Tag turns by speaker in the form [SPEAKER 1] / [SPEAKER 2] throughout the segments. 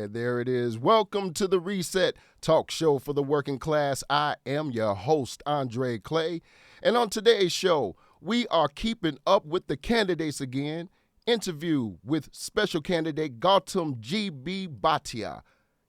[SPEAKER 1] there it is. Welcome to the Reset Talk Show for the Working Class. I am your host, Andre Clay. And on today's show, we are keeping up with the candidates again. Interview with special candidate Gautam G.B. Bhatia,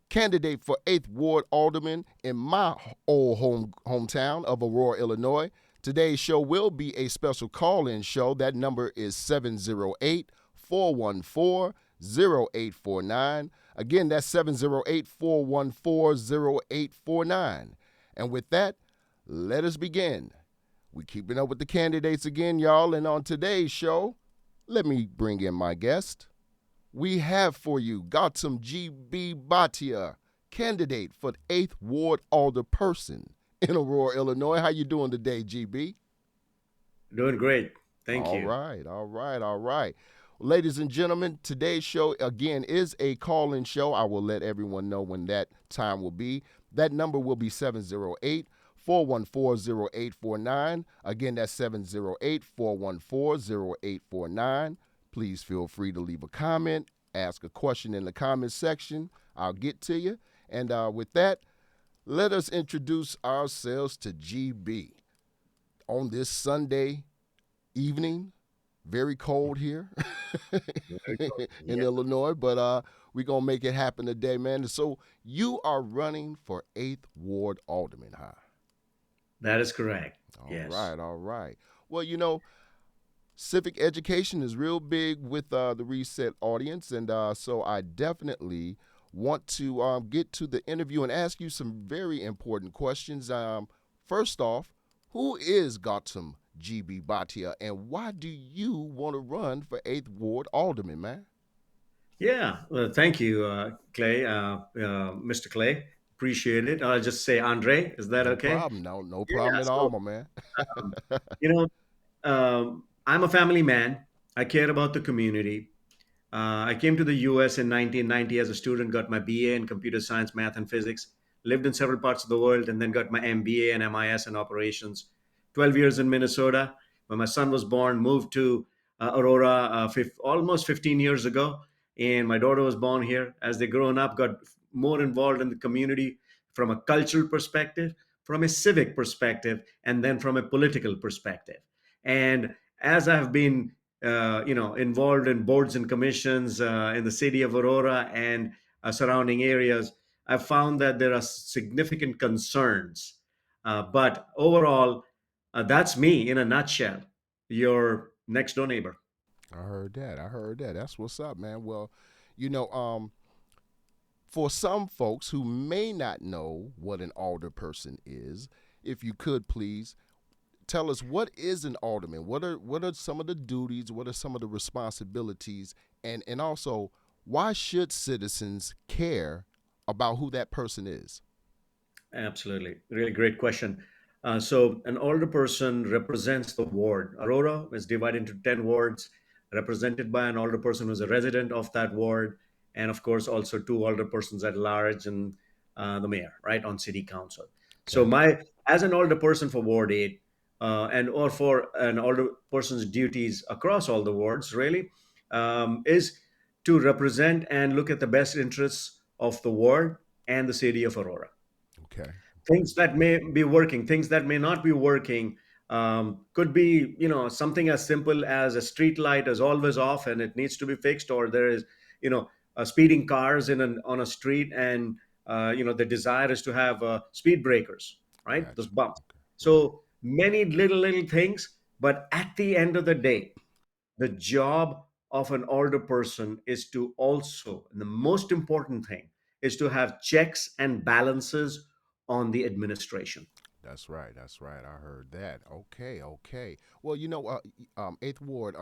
[SPEAKER 1] candidate for 8th Ward Alderman in my old hometown of Aurora, Illinois. Today's show will be a special call-in show. That number is 708-414-0849. Again, that's 708-414-0849. And with that, let us begin. We're keeping up with the candidates again, y'all. And on today's show, let me bring in my guest. We have for you Gautam G.B. Bhatia, candidate for 8th Ward Alderperson in Aurora, Illinois. How you doing today, GB?
[SPEAKER 2] Doing great. Thank
[SPEAKER 1] All
[SPEAKER 2] you.
[SPEAKER 1] right. Ladies and gentlemen, today's show, again, is a call-in show. I will let everyone know when that time will be. That number will be 708-414-0849. Again, that's 708-414-0849. Please feel free to leave a comment, ask a question in the comment section. I'll get to you. And with that, let us introduce ourselves to GB on this Sunday evening. Very cold here
[SPEAKER 2] Very cool.
[SPEAKER 1] in
[SPEAKER 2] Yeah,
[SPEAKER 1] Illinois, but we're going to make it happen today, man. So you are running for 8th Ward Alderman, huh?
[SPEAKER 2] that is correct.
[SPEAKER 1] All
[SPEAKER 2] Yes.
[SPEAKER 1] right, all right. Well, civic education is real big with the Reset audience, and so I definitely want to get to the interview and ask you some very important questions. First off, who is Gautam G.B. Bhatia, and why do you want to run for 8th Ward Alderman, man?
[SPEAKER 2] Yeah. Well, thank you, Clay, Mr. Clay. Appreciate it. I'll just say Andre. Is that
[SPEAKER 1] No
[SPEAKER 2] okay?
[SPEAKER 1] problem. No problem
[SPEAKER 2] Yeah.
[SPEAKER 1] at all,
[SPEAKER 2] So,
[SPEAKER 1] my man.
[SPEAKER 2] um, you know, I'm a family man. I care about the community. I came to the US in 1990 as a student, got my BA in computer science, math, and physics, lived in several parts of the world, and then got my MBA and MIS in operations. 12 years in Minnesota. When my son was born, moved to Aurora almost 15 years ago, and my daughter was born here. As they grown up, got more involved in the community from a cultural perspective, from a civic perspective, and then from a political perspective. And as I've been involved in boards and commissions in the city of Aurora and surrounding areas, I've found that there are significant concerns. But overall, that's me in a nutshell, your next door neighbor.
[SPEAKER 1] I heard that. That's what's up, man. Well, you know, um, for some folks who may not know what an alderperson is, if you could please tell us what is an alderman? What are some of the duties? What are some of the responsibilities? And also, why should citizens care about who that person is?
[SPEAKER 2] Absolutely. Really great question. So, an older person represents the ward. Aurora is divided into 10 wards, represented by an older person who's a resident of that ward, and of course, also two older persons at large and the mayor, right, on city council. So,
[SPEAKER 1] Okay.
[SPEAKER 2] as an older person for Ward 8, and or for an older person's duties across all the wards, really, is to represent and look at the best interests of the ward and the city of Aurora.
[SPEAKER 1] Okay. Okay.
[SPEAKER 2] Things that may be working, things that may not be working, could be, something as simple as a street light is always off and it needs to be fixed, or there is, speeding cars on a street, and the desire is to have speed breakers, right? Those
[SPEAKER 1] Gotcha.
[SPEAKER 2] bumps.
[SPEAKER 1] Okay. Right.
[SPEAKER 2] So many little things, but at the end of the day, the job of an older person is to also, and the most important thing is to have checks and balances on the administration.
[SPEAKER 1] That's right. That's right. I heard that. Okay. Okay. Well, Eighth Ward.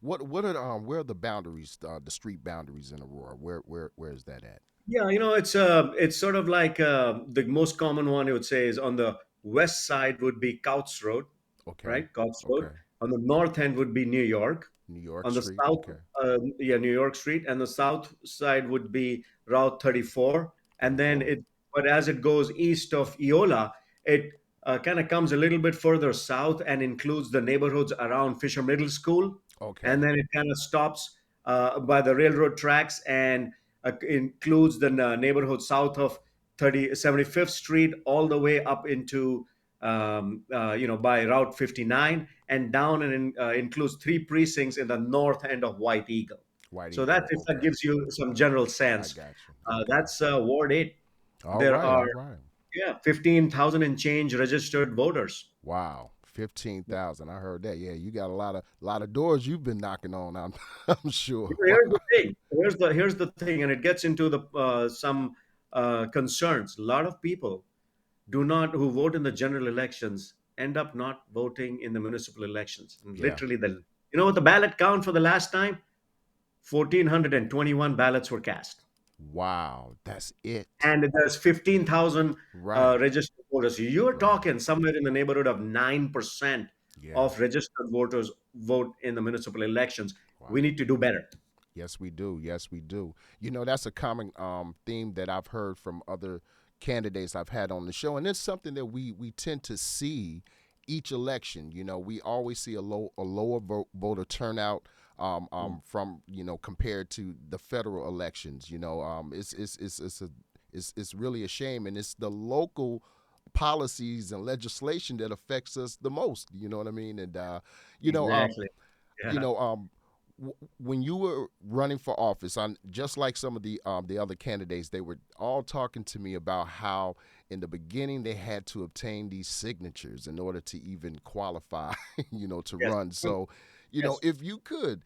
[SPEAKER 1] What are where are the boundaries? The street boundaries in Aurora. Where is that at?
[SPEAKER 2] It's sort of like the most common one I would say is on the west side would be Couts Road,
[SPEAKER 1] Okay.
[SPEAKER 2] right? Couts Road.
[SPEAKER 1] Okay.
[SPEAKER 2] On the north end would be New York.
[SPEAKER 1] New York
[SPEAKER 2] On the
[SPEAKER 1] Street.
[SPEAKER 2] south,
[SPEAKER 1] Okay.
[SPEAKER 2] yeah, New York Street, and the south side would be Route 34. And then
[SPEAKER 1] 34.
[SPEAKER 2] it, but as it goes east of Eola, it kind of comes a little bit further south and includes the neighborhoods around Fisher Middle School.
[SPEAKER 1] Okay.
[SPEAKER 2] And then it kind of stops by the railroad tracks and includes the neighborhood south of 75th Street all the way up into by Route 59 and down, and includes three precincts in the north end of White Eagle.
[SPEAKER 1] White
[SPEAKER 2] So that,
[SPEAKER 1] Eagle.
[SPEAKER 2] if that
[SPEAKER 1] Okay.
[SPEAKER 2] gives you some general
[SPEAKER 1] I
[SPEAKER 2] sense,
[SPEAKER 1] got you. Okay.
[SPEAKER 2] that's Ward 8.
[SPEAKER 1] All
[SPEAKER 2] There
[SPEAKER 1] right.
[SPEAKER 2] are,
[SPEAKER 1] All right.
[SPEAKER 2] yeah, 15,000 and change registered voters.
[SPEAKER 1] Wow. 15,000. I heard that. Yeah, you got a lot of doors you've been knocking on. I'm sure. Wow.
[SPEAKER 2] Here's the thing. Here's the thing, and it gets into the some concerns. A lot of people do not who vote in the general elections end up not voting in the municipal elections. And
[SPEAKER 1] Yeah.
[SPEAKER 2] literally, what the ballot count for the last time? 1,421 ballots were cast,
[SPEAKER 1] Wow. That's it.
[SPEAKER 2] and there's 15,000
[SPEAKER 1] Right.
[SPEAKER 2] registered voters. You're
[SPEAKER 1] Right.
[SPEAKER 2] talking somewhere in the neighborhood of 9%
[SPEAKER 1] Yeah.
[SPEAKER 2] of registered voters vote in the municipal elections. We
[SPEAKER 1] Wow.
[SPEAKER 2] need to do better.
[SPEAKER 1] Yes, we do. Yes, we do. That's a common theme that I've heard from other candidates I've had on the show, and it's something that we tend to see each election. We always see a lower voter turnout from compared to the federal elections. It's really a shame, and it's the local policies and legislation that affects us the most. You know what I mean? And you know,
[SPEAKER 2] Exactly.
[SPEAKER 1] you
[SPEAKER 2] Yeah.
[SPEAKER 1] know, when you were running for office, on just like some of the other candidates, they were all talking to me about how in the beginning they had to obtain these signatures in order to even qualify, to
[SPEAKER 2] Yes.
[SPEAKER 1] run. So,
[SPEAKER 2] Yes.
[SPEAKER 1] if you could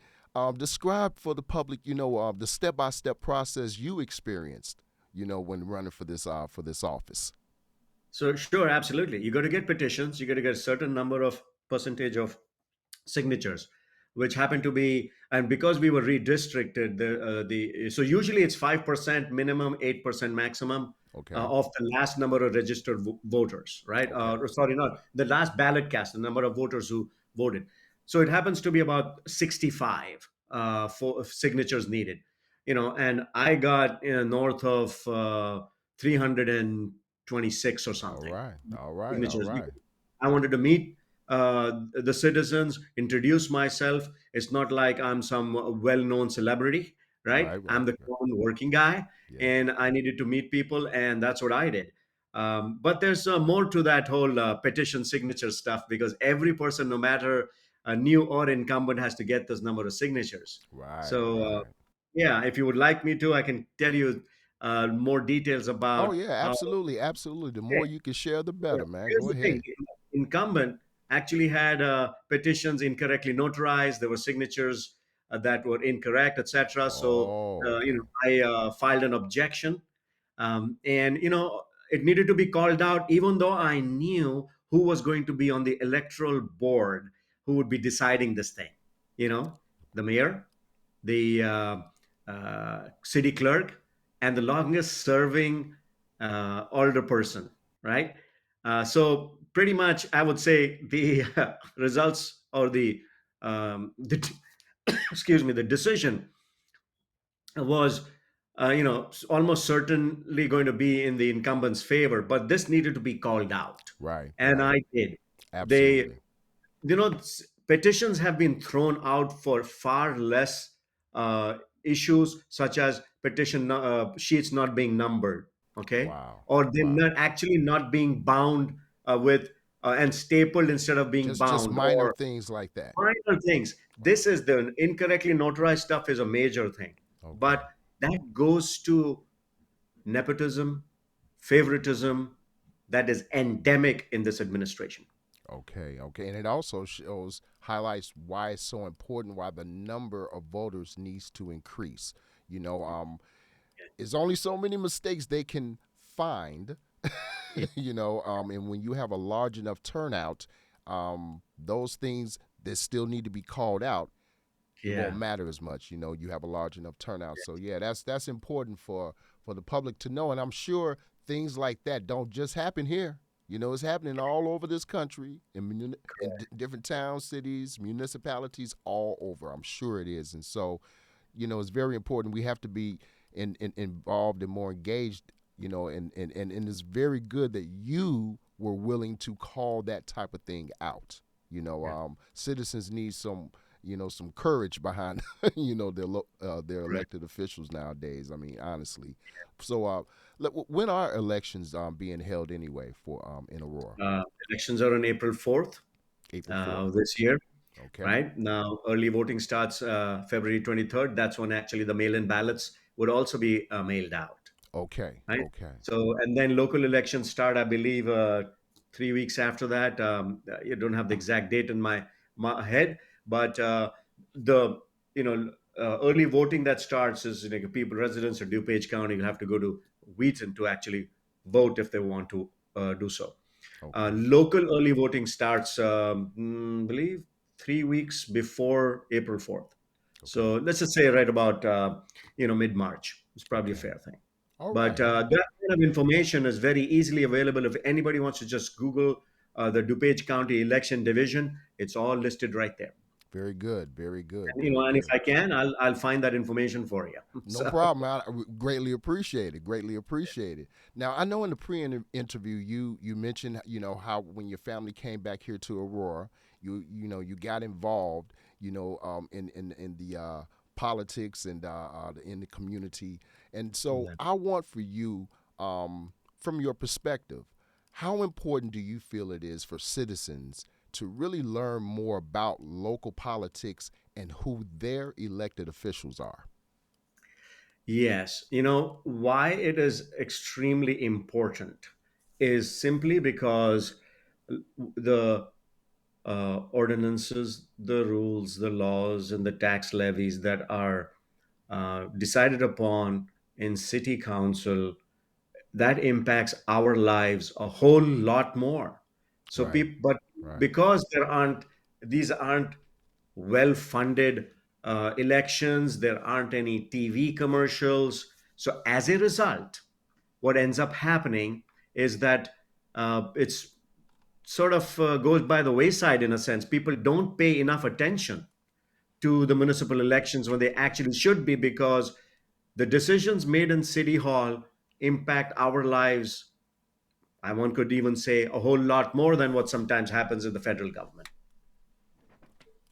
[SPEAKER 1] describe for the public, the step-by-step process you experienced, when running for this office.
[SPEAKER 2] So sure, absolutely. You got to get petitions. You got to get a certain number of percentage of signatures, which happen to be, and because we were redistricted, the so usually it's 5% minimum, 8% maximum
[SPEAKER 1] Okay.
[SPEAKER 2] of the last number of registered voters, right?
[SPEAKER 1] Okay.
[SPEAKER 2] Sorry, not the last ballot cast, the number of voters who voted. So it happens to be about 65 for signatures needed, and I got north of 326 or
[SPEAKER 1] All
[SPEAKER 2] something
[SPEAKER 1] right. All right. All
[SPEAKER 2] signatures.
[SPEAKER 1] right.
[SPEAKER 2] I wanted to meet the citizens, introduce myself. It's not like I'm some well-known celebrity, right?
[SPEAKER 1] Right.
[SPEAKER 2] I'm
[SPEAKER 1] Right.
[SPEAKER 2] the
[SPEAKER 1] Right.
[SPEAKER 2] common working guy,
[SPEAKER 1] Yeah.
[SPEAKER 2] and I needed to meet people, and that's what I did. But there's more to that whole petition signature stuff, because every person, no matter new or incumbent, has to get this number of signatures.
[SPEAKER 1] Right.
[SPEAKER 2] So,
[SPEAKER 1] Right.
[SPEAKER 2] yeah, if you would like me to, I can tell you more details
[SPEAKER 1] Oh
[SPEAKER 2] about
[SPEAKER 1] yeah,
[SPEAKER 2] how.
[SPEAKER 1] absolutely, absolutely. The more you can share, the
[SPEAKER 2] Yeah.
[SPEAKER 1] better, man.
[SPEAKER 2] Here's
[SPEAKER 1] Go
[SPEAKER 2] the thing:
[SPEAKER 1] ahead.
[SPEAKER 2] incumbent actually had petitions incorrectly notarized. There were signatures that were incorrect, etc. So,
[SPEAKER 1] Oh, okay.
[SPEAKER 2] I filed an objection, and it needed to be called out, even though I knew who was going to be on the electoral board, who would be deciding this thing. The mayor, the city clerk, and the longest serving older person, right? So pretty much, I would say the results, or the excuse me, the decision was, almost certainly going to be in the incumbent's favor, but this needed to be called out,
[SPEAKER 1] Right,
[SPEAKER 2] and
[SPEAKER 1] right.
[SPEAKER 2] I did. They
[SPEAKER 1] Absolutely.
[SPEAKER 2] petitions have been thrown out for far less issues, such as petition sheets not being numbered, okay,
[SPEAKER 1] Wow.
[SPEAKER 2] or they
[SPEAKER 1] Wow.
[SPEAKER 2] not actually not being bound with and stapled instead of being
[SPEAKER 1] Just
[SPEAKER 2] bound,
[SPEAKER 1] minor
[SPEAKER 2] or
[SPEAKER 1] things like that.
[SPEAKER 2] minor things.
[SPEAKER 1] Wow.
[SPEAKER 2] This is the incorrectly notarized stuff is a major thing,
[SPEAKER 1] Okay.
[SPEAKER 2] but that goes to nepotism, favoritism, that is endemic in this administration.
[SPEAKER 1] Okay. Okay. And it also shows highlights why it's so important, why the number of voters needs to increase. You know, it's only so many mistakes they can find.
[SPEAKER 2] Yeah.
[SPEAKER 1] And when you have a large enough turnout, those things that still need to be called out, it won't
[SPEAKER 2] Yeah.
[SPEAKER 1] matter as much. You have a large enough turnout. So yeah, that's important for the public to know. And I'm sure things like that don't just happen here. It's happening all over this country in different towns, cities, municipalities, all over. I'm sure it is. And so, it's very important. We have to be involved and more engaged. And it's very good that you were willing to call that type of thing out.
[SPEAKER 2] Yeah.
[SPEAKER 1] Citizens need some some courage behind their
[SPEAKER 2] Correct.
[SPEAKER 1] elected officials nowadays. I mean, honestly. So, when are elections being held anyway for in Aurora?
[SPEAKER 2] Uh, Elections are on April 4th
[SPEAKER 1] April 4th.
[SPEAKER 2] this year,
[SPEAKER 1] Okay.
[SPEAKER 2] right? Now, early voting starts February 23rd. That's when actually the mail in ballots would also be mailed out.
[SPEAKER 1] Okay.
[SPEAKER 2] Right?
[SPEAKER 1] Okay.
[SPEAKER 2] So, and then local elections start, I believe, 3 weeks after that. You don't have the exact date in my head, but the early voting that starts is people residents of DuPage County will have to go to Wheaton to actually vote if they want to do so.
[SPEAKER 1] Okay.
[SPEAKER 2] Local early voting starts, I believe, 3 weeks before April 4th.
[SPEAKER 1] Okay.
[SPEAKER 2] So let's just say right about mid March. It's probably a
[SPEAKER 1] Okay.
[SPEAKER 2] fair thing.
[SPEAKER 1] All
[SPEAKER 2] But
[SPEAKER 1] right. All right.
[SPEAKER 2] that kind of information is very easily available. If anybody wants to just Google the DuPage County Election Division, it's all listed right there.
[SPEAKER 1] Very good. Very good.
[SPEAKER 2] And,
[SPEAKER 1] Very
[SPEAKER 2] and if
[SPEAKER 1] good.
[SPEAKER 2] I can, I'll find that information for you.
[SPEAKER 1] No
[SPEAKER 2] So
[SPEAKER 1] problem. I greatly appreciate it. Greatly appreciate it. Now, I know in the pre-interview you mentioned how when your family came back here to Aurora, you got involved in the politics and in the community, and so
[SPEAKER 2] yeah.
[SPEAKER 1] I want for you, from your perspective, how important do you feel it is for citizens to really learn more about local politics and who their elected officials are?
[SPEAKER 2] Yes, why it is extremely important is simply because the ordinances, the rules, the laws, and the tax levies that are decided upon in city council, that impacts our lives a whole lot more. So
[SPEAKER 1] Right.
[SPEAKER 2] people, but
[SPEAKER 1] Right.
[SPEAKER 2] because these aren't well funded elections, there aren't any TV commercials. So as a result, what ends up happening is that it's sort of goes by the wayside in a sense. People don't pay enough attention to the municipal elections when they actually should be, because the decisions made in City Hall impact our lives. I one could even say a whole lot more than what sometimes happens in the federal government.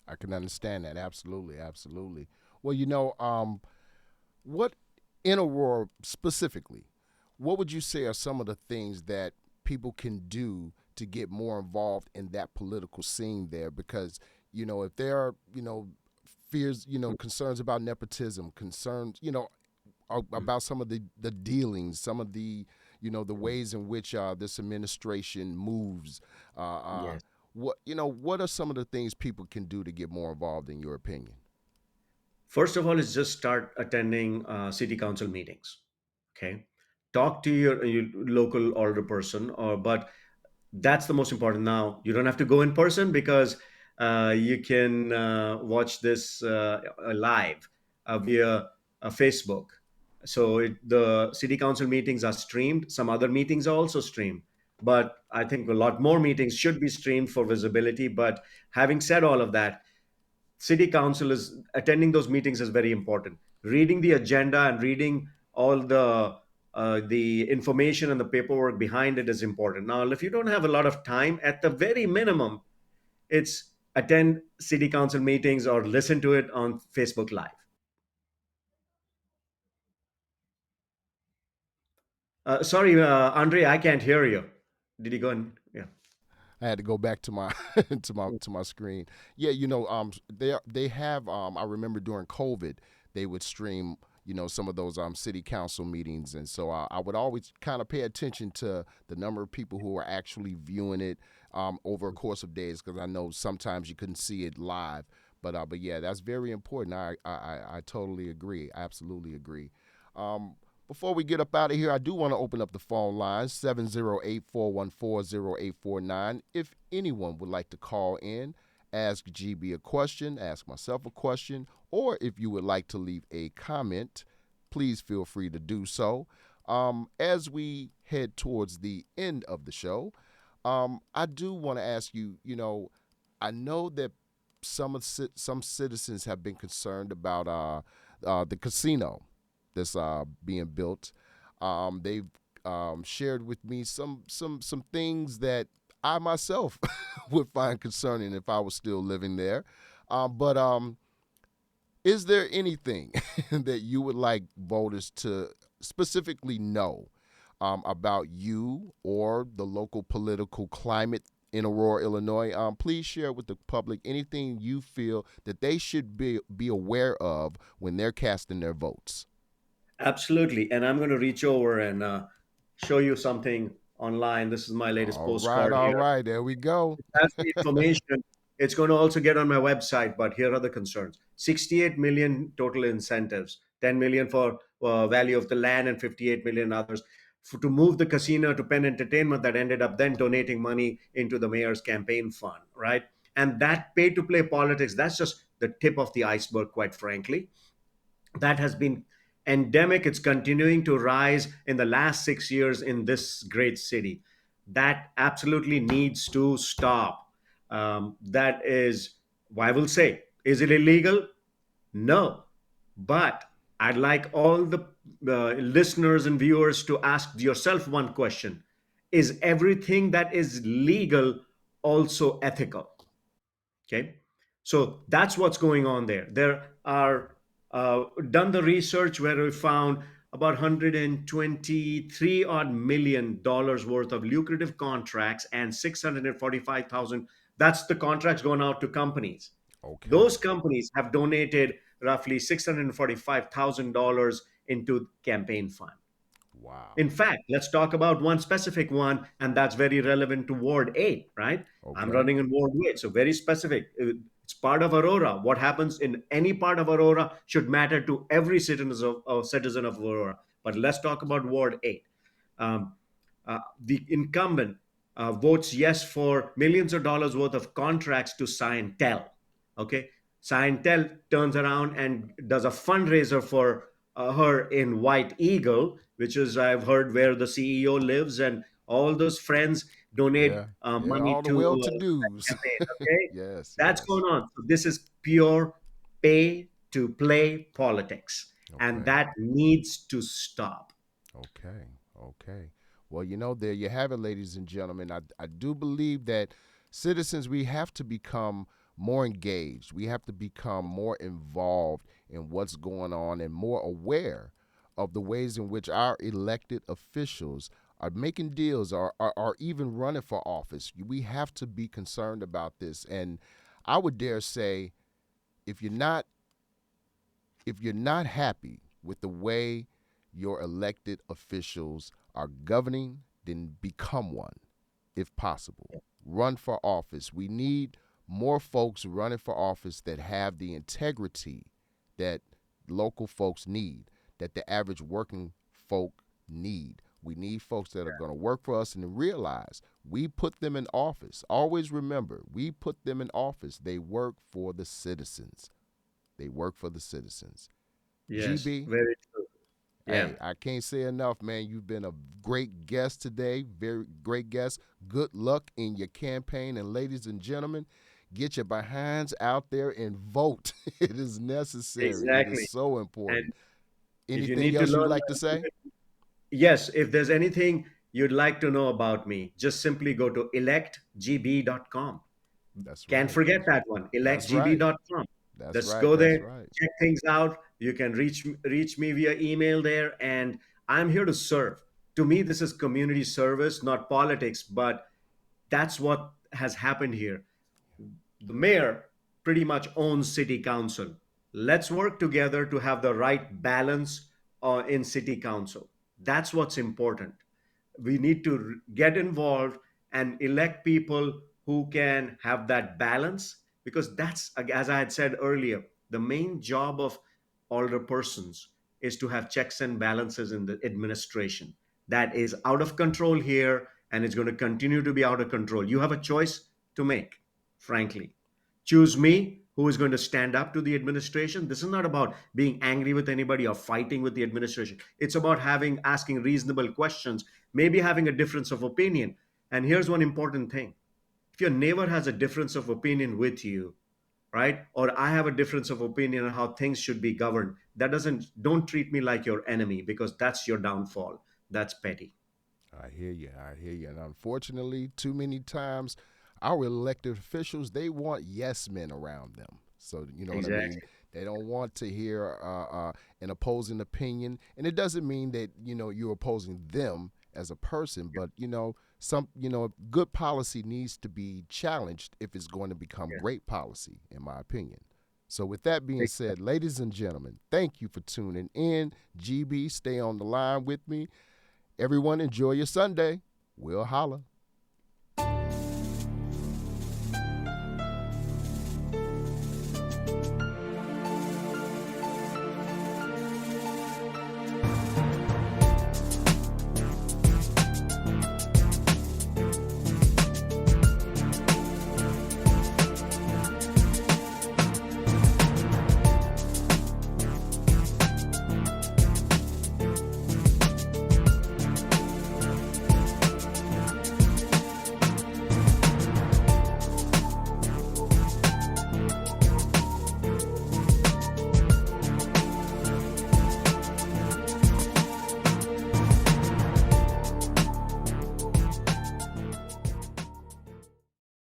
[SPEAKER 1] I can understand that. Absolutely. Absolutely. Well, what in Aurora specifically, what would you say are some of the things that people can do to get more involved in that political scene there? Because, if there are, fears, concerns about nepotism, concerns, about some of the dealings, some of the ways in which this administration moves.
[SPEAKER 2] Yes.
[SPEAKER 1] What are some of the things people can do to get more involved, in your opinion?
[SPEAKER 2] First of all, is just start attending city council meetings. Okay, talk to your local alder person, or but that's the most important. Now you don't have to go in person, because you can watch this live via Facebook. So the city council meetings are streamed. Some other meetings are also streamed, but I think a lot more meetings should be streamed for visibility. But having said all of that, city council is attending those meetings is very important. Reading the agenda and reading all the information and the paperwork behind it is important. Now, if you don't have a lot of time, at the very minimum, it's attend city council meetings or listen to it on Facebook Live. Sorry, Andre, I can't hear you. Did you go in? Yeah.
[SPEAKER 1] I had to go back to my to my screen. Yeah, they have. I remember during COVID, they would stream some of those city council meetings, and so I would always kind of pay attention to the number of people who are actually viewing it over a course of days, because I know sometimes you couldn't see it live. But yeah, that's very important. I totally agree. Absolutely agree. Um, Before we get up out of here, I do want to open up the phone lines 708-414-0849. If anyone would like to call in, ask GB a question, ask myself a question, or if you would like to leave a comment, please feel free to do so. As we head towards the end of the show, I do want to ask you, I know that some citizens have been concerned about the casino that's being built. They've shared with me some things that I myself would find concerning if I was still living there. But is there anything that you would like voters to specifically know about you or the local political climate in Aurora, Illinois? Please share with the public anything you feel that they should be aware of when they're casting their votes.
[SPEAKER 2] Absolutely. And I'm going to reach over and show you something online. This is my latest
[SPEAKER 1] All right,
[SPEAKER 2] postcard
[SPEAKER 1] all
[SPEAKER 2] here.
[SPEAKER 1] right, there we go.
[SPEAKER 2] That's the information. It's going to also get on my website, but here are the concerns. 68 million total incentives, 10 million for value of the land and 58 million others to move the casino to Penn Entertainment that ended up then donating money into the mayor's campaign fund, right? And that pay to play politics, that's just the tip of the iceberg, quite frankly. That has been endemic. It's continuing to rise in the last 6 years in this great city. That absolutely needs to stop. That is, I will say, is it illegal? No. But I'd like all the listeners and viewers to ask yourself one question. Is everything that is legal also ethical? Okay, so that's what's going on there. There are done the research where we found about 123 odd million dollars worth of lucrative contracts and 645,000. That's the contracts going out to companies. Those
[SPEAKER 1] Okay.
[SPEAKER 2] companies have donated roughly $645,000 into campaign fund.
[SPEAKER 1] Wow.
[SPEAKER 2] In fact, let's talk about one specific one, and that's very relevant to Ward 8, right? I'm
[SPEAKER 1] Okay.
[SPEAKER 2] running in Ward 8, so very specific. It's part of Aurora. What happens in any part of Aurora should matter to every citizen of Aurora. But let's talk about Ward 8. Um, the incumbent votes yes for millions of dollars worth of contracts to Scientel. Okay, Scientel turns around and does a fundraiser for her in White Eagle, which is I've heard where the CEO lives, and all those friends donate
[SPEAKER 1] Yeah. Yeah.
[SPEAKER 2] money
[SPEAKER 1] All the
[SPEAKER 2] to
[SPEAKER 1] well to
[SPEAKER 2] that
[SPEAKER 1] dos.
[SPEAKER 2] campaign. Okay,
[SPEAKER 1] Yes.
[SPEAKER 2] that's
[SPEAKER 1] Yes.
[SPEAKER 2] going on. So this is pure pay to play politics, and
[SPEAKER 1] Okay.
[SPEAKER 2] that needs to stop.
[SPEAKER 1] Okay. Okay. Well, there you have it, ladies and gentlemen. I do believe that citizens, we have to become more engaged. We have to become more involved in what's going on and more aware of the ways in which our elected officials are making deals or even running for office. We have to be concerned about this. And I would dare say, if you're not if you're not happy with the way your elected officials are governing, then become one if possible. Run for office. We need more folks running for office that have the integrity that local folks need, that the average working folk need. We need folks that are going to work for us and realize we put them in office. Always remember, we put them in office. They work for the citizens. They work for the citizens.
[SPEAKER 2] Yes,
[SPEAKER 1] GB,
[SPEAKER 2] very true. Yeah.
[SPEAKER 1] hey, I can't say enough, man. You've been a great guest today, very great guest. Good luck in your campaign. And ladies and gentlemen, get your behinds out there and vote. It is necessary, it is
[SPEAKER 2] Exactly.
[SPEAKER 1] so
[SPEAKER 2] And
[SPEAKER 1] important.
[SPEAKER 2] if you
[SPEAKER 1] Anything
[SPEAKER 2] need to
[SPEAKER 1] else you'd
[SPEAKER 2] learn,
[SPEAKER 1] like to say?
[SPEAKER 2] yes, if there's anything you'd like to know about me, just simply go to electgb.com.
[SPEAKER 1] That's
[SPEAKER 2] Can't
[SPEAKER 1] right.
[SPEAKER 2] forget that one,
[SPEAKER 1] That's right.
[SPEAKER 2] electgb.com.
[SPEAKER 1] That's
[SPEAKER 2] Let's
[SPEAKER 1] right.
[SPEAKER 2] go
[SPEAKER 1] That's
[SPEAKER 2] there,
[SPEAKER 1] right.
[SPEAKER 2] check things out. You can reach me via email there, and I'm here to serve. To me, this is community service, not politics, but that's what has happened here. The mayor pretty much owns city council. Let's work together to have the right balance in city council. That's what's important. We need to get involved and elect people who can have that balance, because that's, as I had said earlier, the main job of older persons is to have checks and balances in the administration. That is out of control here, and it's going to continue to be out of control. You have a choice to make, frankly. Choose me, who is going to stand up to the administration. This is not about being angry with anybody or fighting with the administration. It's about asking reasonable questions, maybe having a difference of opinion. And here's one important thing: if your neighbor has a difference of opinion with you, right, or I have a difference of opinion on how things should be governed, that doesn't don't treat me like your enemy, because that's your downfall. That's petty.
[SPEAKER 1] I hear you. I hear you. And unfortunately, too many times, our elected officials, they want yes men around them. So you know what I mean.
[SPEAKER 2] Exactly.
[SPEAKER 1] They don't want to hear an opposing opinion, and it doesn't mean that you're opposing them as a person, but some good policy needs to be challenged if it's going to become
[SPEAKER 2] Yeah.
[SPEAKER 1] great policy, in my opinion. So with that being
[SPEAKER 2] Exactly.
[SPEAKER 1] said, ladies and gentlemen, thank you for tuning in. GB, stay on the line with me. Everyone, enjoy your Sunday. We'll holla.